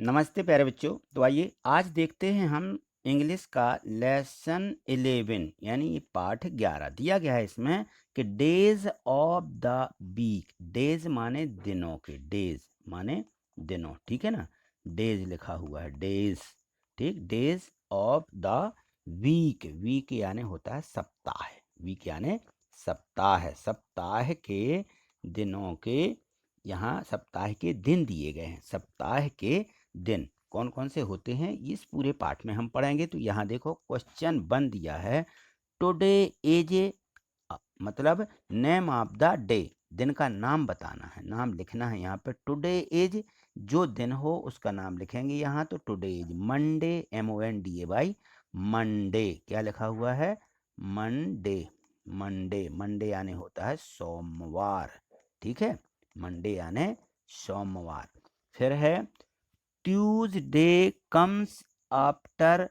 नमस्ते प्यारे बच्चों। तो आइए आज देखते हैं हम इंग्लिश का लेसन 11 यानी ये पाठ 11 दिया गया है इसमें कि days of the week. Days माने दिनों के, डेज माने दिनों, ठीक है ना। डेज लिखा हुआ है, डेज, ठीक। Days of the week, week यानी होता है सप्ताह, वीक यानी सप्ताह, सप्ताह के दिनों के, यहाँ सप्ताह के दिन दिए गए हैं। सप्ताह के दिन कौन कौन से होते हैं इस पूरे पाठ में हम पढ़ेंगे। तो यहाँ देखो क्वेश्चन 1 दिया है, टुडे इज मतलब नेम ऑफ द डे, दिन का नाम बताना है, नाम लिखना है यहाँ पे। टुडे इज जो दिन हो उसका नाम लिखेंगे यहाँ। तो today is Monday, MONDAY, Monday. क्या लिखा हुआ है? मंडे, मंडे, मंडे यानी होता है सोमवार, ठीक है। मंडे यानी सोमवार। फिर है ट्यूसडे कम्स आफ्टर,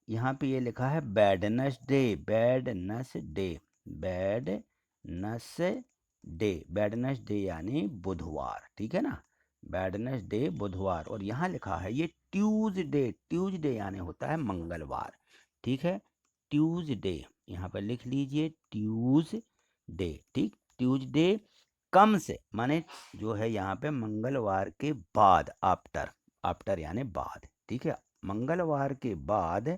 यहाँ पे ये लिखा है वेडनेसडे, वेडनेसडे, वेडनेसडे, वेडनेसडे यानी बुधवार, ठीक है ना। वेडनेसडे बुधवार। और यहाँ लिखा है ये ट्यूसडे, ट्यूसडे यानी होता है मंगलवार, ठीक है। ट्यूसडे यहाँ पर लिख लीजिए, ट्यूसडे, ठीक। ट्यूसडे कम्स माने जो है यहाँ पे मंगलवार के बाद, आफ्टर, आफ्टर यानी बाद, ठीक है। मंगलवार के बाद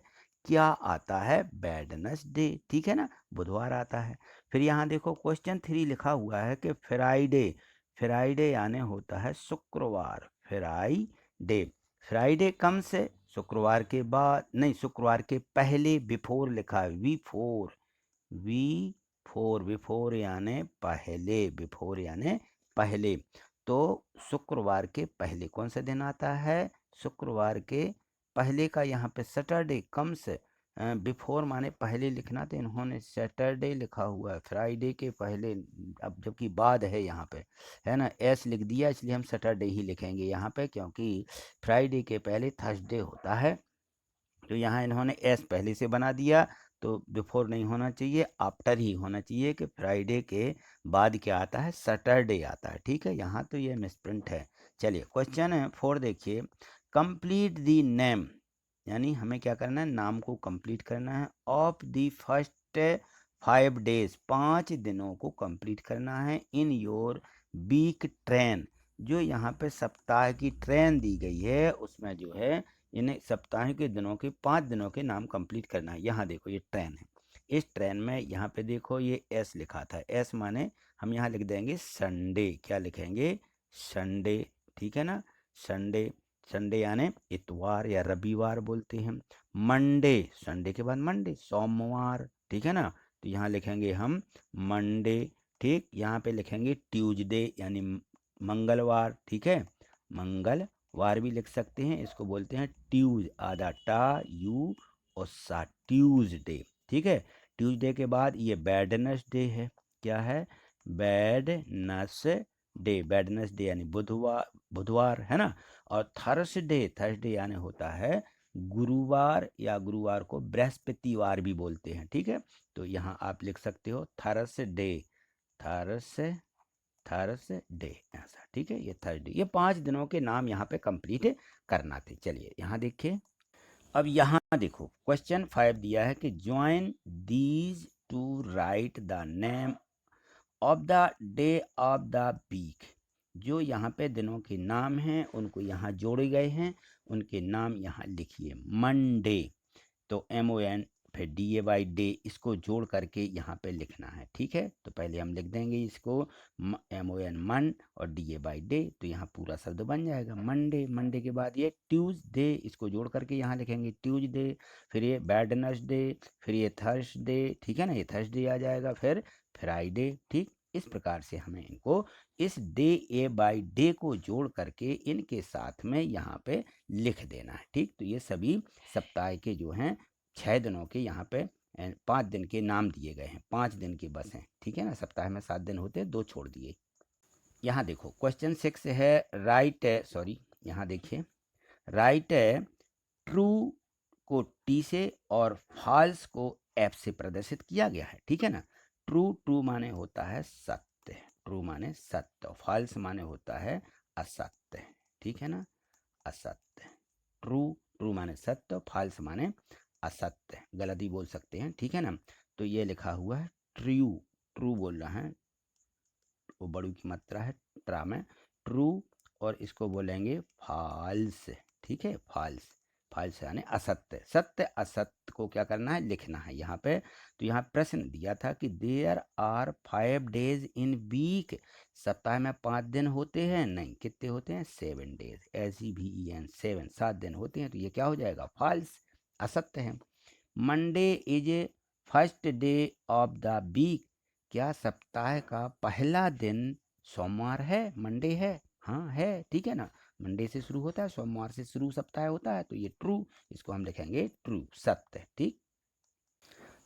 क्या आता है? वेडनेसडे, ठीक है ना, बुधवार आता है। फिर यहाँ देखो क्वेश्चन 3 लिखा हुआ है कि फ्राइडे, फ्राइडे यानी होता है शुक्रवार, फ्राइडे। फ्राइडे कम से शुक्रवार के बाद नहीं, शुक्रवार के पहले, बिफोर लिखा है, before, before, before यानी पहले, बिफोर यानी पहले। तो शुक्रवार के पहले कौन सा दिन आता है? शुक्रवार के पहले का यहाँ पे सैटरडे कम्स, बिफोर माने पहले लिखना, तो इन्होंने सैटरडे लिखा हुआ है। फ्राइडे के पहले, अब जबकि बाद है यहाँ पे, है ना, एस लिख दिया, इसलिए हम सैटरडे ही लिखेंगे यहाँ पे, क्योंकि फ्राइडे के पहले थर्सडे होता है। तो यहाँ इन्होंने एस पहले से बना दिया, तो बिफोर नहीं होना चाहिए, आफ्टर ही होना चाहिए कि फ्राइडे के बाद क्या आता है? सैटरडे आता है, ठीक है। यहाँ तो ये मिसप्रिंट है। चलिए क्वेश्चन है 4 देखिए, कंप्लीट दी नेम, यानी हमें क्या करना है? नाम को कंप्लीट करना है। ऑफ दी फर्स्ट 5 डेज, 5 दिनों को कंप्लीट करना है। इन योर वीक ट्रेन, जो यहाँ पे सप्ताह की ट्रेन दी गई है उसमें जो है इन्हें सप्ताह के दिनों के 5 दिनों के नाम कंप्लीट करना है। यहाँ देखो ये ट्रेन है, इस ट्रेन में यहाँ पे देखो ये एस लिखा था, एस माने हम यहाँ लिख देंगे संडे। क्या लिखेंगे? संडे, ठीक है ना। संडे, संडे यानी इतवार या रविवार बोलते हैं। मंडे, संडे के बाद मंडे, सोमवार, ठीक है ना। तो यहाँ लिखेंगे हम मंडे, ठीक। यहाँ पे लिखेंगे ट्यूसडे यानी मंगलवार, ठीक है। मंगलवार भी लिख सकते हैं, इसको बोलते हैं ट्यूज, आधा टा यू और सा, ट्यूसडे, ठीक है। ट्यूसडे के बाद ये वेडनेसडे है। क्या है? वेडनेसडे, वेडनेसडे यानी बुधवार, बुधवार है ना। और थर्सडे, थर्सडे यानी होता है गुरुवार, या गुरुवार को बृहस्पतिवार भी बोलते हैं, ठीक है। तो यहाँ आप लिख सकते हो थर्सडे, थर्स थर्सडे, ऐसा, ठीक है। ये थर्सडे, ये 5 दिनों के नाम यहाँ पे कंप्लीट करना थे। चलिए यहाँ देखिए, अब यहाँ देखो क्वेश्चन 5 दिया है कि join these to write the name of the day of the week, जो यहाँ पे दिनों के नाम हैं उनको यहाँ जोड़े गए हैं, उनके नाम यहाँ लिखिए। मंडे, तो MON फिर DAY डे, इसको जोड़ करके यहाँ पे लिखना है, ठीक है। तो पहले हम लिख देंगे इसको MON मन और DAY डे, तो यहाँ पूरा शब्द बन जाएगा मंडे। मंडे के बाद ये ट्यूसडे, इसको जोड़ करके यहाँ लिखेंगे ट्यूसडे। फिर ये वेडनेसडे, फिर ये थर्सडे, ठीक है ना, ये थर्सडे आ जाएगा। फिर फ्राइडे, ठीक। इस प्रकार से हमें इनको, इस डे को जोड़ करके इनके साथ में यहाँ पे लिख देना है, ठीक। तो ये सभी सप्ताह के जो हैं 6 दिनों के यहाँ पे 5 दिन के नाम दिए गए हैं, 5 दिन के बस हैं, ठीक है ना। सप्ताह में 7 दिन होते, 2 छोड़ दिए। यहाँ देखो क्वेश्चन 6 है, राइट है, सॉरी यहाँ देखिए, राइट है ट्रू को टी से और फॉल्स को एफ से प्रदर्शित किया गया है, ठीक है ना। ट्रू, ट्रू माने होता है सत्य, ट्रू माने सत्य, फॉल्स माने होता है असत्य, ठीक है ना, असत्य। ट्रू, ट्रू माने सत्य, फॉल्स माने असत्य, गलत ही बोल सकते हैं, ठीक है ना। तो ये लिखा हुआ है ट्रू, ट्रू बोल रहा है, वो बड़ू की मात्रा है ट्रा में, ट्रू, और इसको बोलेंगे फॉल्स, ठीक है, फॉल्स, फॉल्स यानी असत्य, सत्य असत्य को क्या करना है, लिखना है यहाँ पे। तो यहाँ प्रश्न दिया था कि there are 5 days in week, सप्ताह में 5 दिन होते हैं, नहीं, कितने होते हैं, 7 डेज, SEVEN, 7, 7 दिन होते हैं, तो ये क्या हो जाएगा, फॉल्स, असत्य है। Monday is a first day of the week, क्या सप्ताह का पहला दिन सोमवार है, मंडे है, हाँ है, ठीक है ना, मंडे से शुरू होता है, सोमवार से शुरू सप्ताह होता है, तो ये ट्रू, इसको हम लिखेंगे ट्रू, सत्य, ठीक।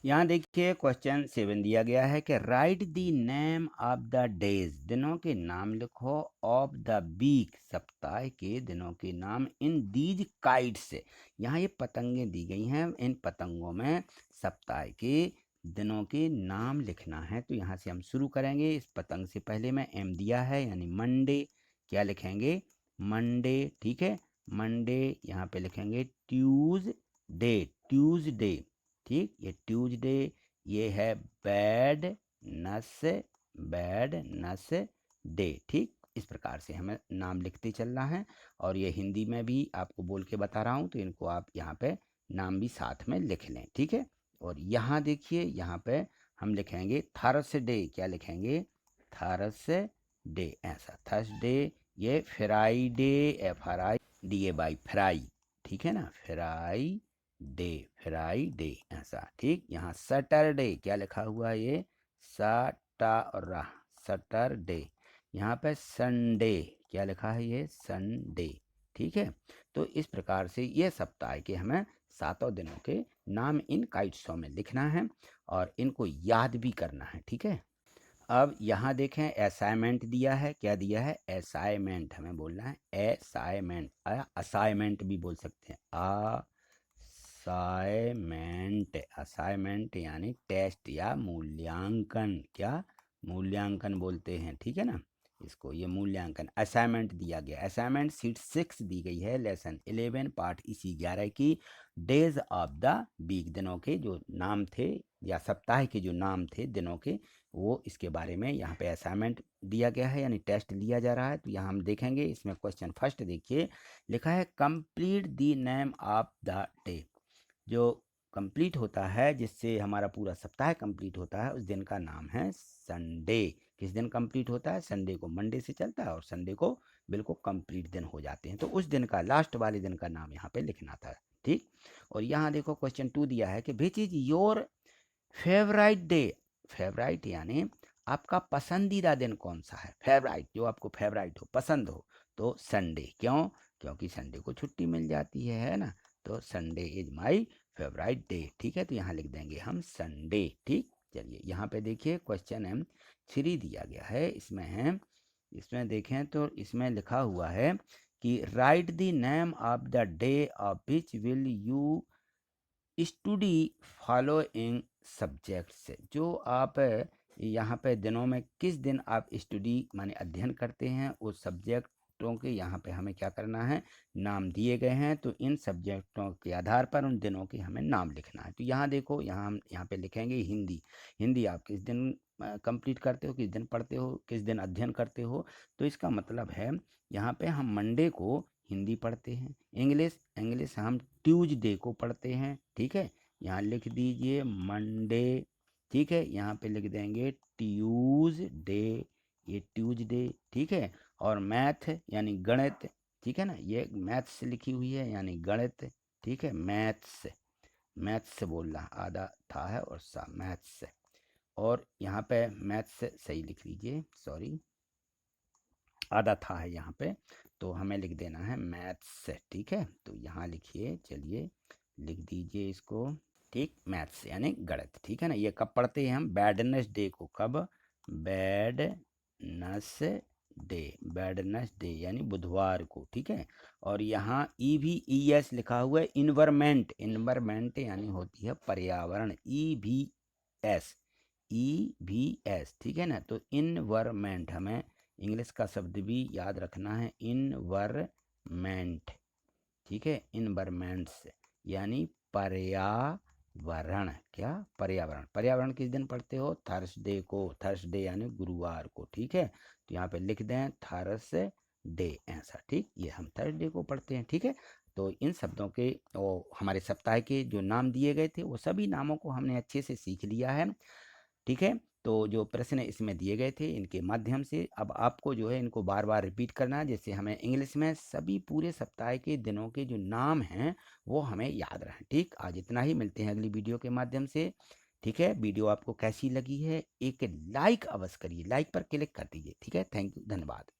यहाँ देखिए क्वेश्चन 7 दिया गया है कि right the name of the days, दिनों के नाम लिखो, ऑफ द वीक, सप्ताह के दिनों के नाम, इन दीज काइट्स, यहाँ ये पतंगें दी गई हैं, इन पतंगों में सप्ताह के दिनों के नाम लिखना है। तो यहाँ से हम शुरू करेंगे, इस पतंग से पहले में एम दिया है यानी मंडे, क्या लिखेंगे, मंडे, ठीक है, मंडे, यहाँ पे लिखेंगे ट्यूसडे, ट्यूसडे, ठीक, ये ट्यूसडे, ये है बैड नस, बैड नस डे, ठीक, इस प्रकार से हमें नाम लिखते चलना है। और ये हिंदी में भी आपको बोल के बता रहा हूँ, तो इनको आप यहाँ पे नाम भी साथ में लिख लें, ठीक है। और यहाँ देखिए, यहाँ पे हम लिखेंगे थर्सडे, क्या लिखेंगे, थर्सडे, ऐसा, थर्सडे, ये फ्राइडे, FRIDAY, फ्राई, ठीक है ना, फ्राई डे, फ्राइडे, ऐसा, ठीक। यहाँ सैटरडे, क्या लिखा हुआ है, ये सटारा, सैटरडे, यहाँ पे संडे, क्या लिखा है, ये संडे, ठीक है। तो इस प्रकार से ये सप्ताह के हमें 7 दिनों के नाम इन काइट्सों में लिखना है और इनको याद भी करना है, ठीक है। अब यहाँ देखें असाइनमेंट दिया है, क्या दिया है, असाइनमेंट, हमें बोलना है असाइनमेंट, असाइनमेंट भी बोल सकते हैं, असाइनमेंट, असाइनमेंट यानी टेस्ट या मूल्यांकन, क्या, मूल्यांकन बोलते हैं, ठीक है ना, इसको, ये मूल्यांकन, असाइनमेंट दिया गया, असाइनमेंट सीट 6 दी गई है, लेसन 11 पार्ट इसी 11 की, डेज ऑफ द वीक, दिनों के जो नाम थे या सप्ताह के जो नाम थे दिनों के, वो इसके बारे में यहाँ पे असाइनमेंट दिया गया है, यानी टेस्ट लिया जा रहा है। तो यहाँ हम देखेंगे, इसमें क्वेश्चन फर्स्ट देखिए, लिखा है complete the name of the day, जो कंप्लीट होता है, जिससे हमारा पूरा सप्ताह कंप्लीट होता है, उस दिन का नाम है संडे। किस दिन कंप्लीट होता है, संडे को, मंडे से चलता है और संडे को बिल्कुल कंप्लीट दिन हो जाते हैं, तो उस दिन का, लास्ट वाले दिन का नाम यहाँ पे लिखना था, ठीक। और यहाँ देखो क्वेश्चन 2 दिया है कि which is your favourite day, favourite यानी आपका पसंदीदा दिन कौन सा है, फेवराइट, जो आपको फेवराइट हो, पसंद हो, तो संडे, क्यों, क्योंकि संडे को छुट्टी मिल जाती है ना, तो Sunday is my favourite day, ठीक है। तो यहाँ लिख देंगे हम संडे, ठीक। चलिए यहाँ पे देखिए क्वेश्चन एम 3 दिया गया है, इसमें है, इसमें देखें तो इसमें लिखा हुआ है कि right the name of the day of which will you study following subjects, जो आप यहाँ पे दिनों में किस दिन आप स्टडी माने अध्ययन करते हैं, उस सब्जेक्टों के यहाँ पे हमें क्या करना है, नाम दिए गए हैं, तो इन सब्जेक्टों के आधार पर उन दिनों के हमें नाम लिखना है। तो यहाँ देखो, यहाँ हम यहाँ पे लिखेंगे हिंदी, हिंदी आप किस दिन कंप्लीट करते हो, किस दिन पढ़ते हो, किस दिन अध्ययन करते हो, तो इसका मतलब है यहाँ पे हम मंडे को हिंदी पढ़ते हैं, इंग्लिश, इंग्लिश हम ट्यूसडे को पढ़ते हैं, ठीक है, यहाँ लिख दीजिए मंडे, ठीक है, यहाँ पे लिख देंगे ट्यूसडे, ये ट्यूसडे, ठीक है। और मैथ यानी गणित, ठीक है ना, ये मैथ्स लिखी हुई है यानी गणित, ठीक है, मैथ्स, मैथ्स बोलना आधा था है और सा, मैथ्स, और यहाँ पे मैथ्स सही लिख लीजिए, सॉरी आधा था है यहाँ पे, तो हमें लिख देना है मैथ्स, ठीक है। तो यहाँ लिखिए, चलिए लिख दीजिए इसको, ठीक, मैथ्स यानी गणित, ठीक है ना। ये कब पढ़ते हैं हम, बैडनेस को, कब, बैडनेस डे, बैडनेस डे यानी बुधवार को, ठीक है। और यहाँ EVES लिखा हुआ है, इन्वायरमेंट, इन्वायरमेंट यानी होती है पर्यावरण, EVS, EVS, ठीक है ना। तो इन्वायरमेंट, हमें इंग्लिश का शब्द भी याद रखना है, इन्वायरमेंट, ठीक है। इन्वायरमेंट्स यानी पर्यावरण। क्या? पर्यावरण। पर्यावरण किस दिन पढ़ते हो? थर्सडे को। थर्सडे यानी गुरुवार को। ठीक है, तो यहाँ पे लिख दें थर्सडे ऐसा। ठीक, ये हम थर्सडे को पढ़ते हैं। ठीक है, तो इन शब्दों के हमारे सप्ताह के जो नाम दिए गए थे वो सभी नामों को हमने अच्छे से सीख लिया है। ठीक है, तो जो प्रश्न इसमें दिए गए थे इनके माध्यम से अब आपको जो है इनको बार बार रिपीट करना है, जैसे हमें इंग्लिश में सभी पूरे सप्ताह के दिनों के जो नाम हैं वो हमें याद रहें। ठीक, आज इतना ही, मिलते हैं अगली वीडियो के माध्यम से। ठीक है, वीडियो आपको कैसी लगी है एक लाइक अवश्य करिए, लाइक पर क्लिक कर दीजिए। ठीक है, थैंक यू, धन्यवाद।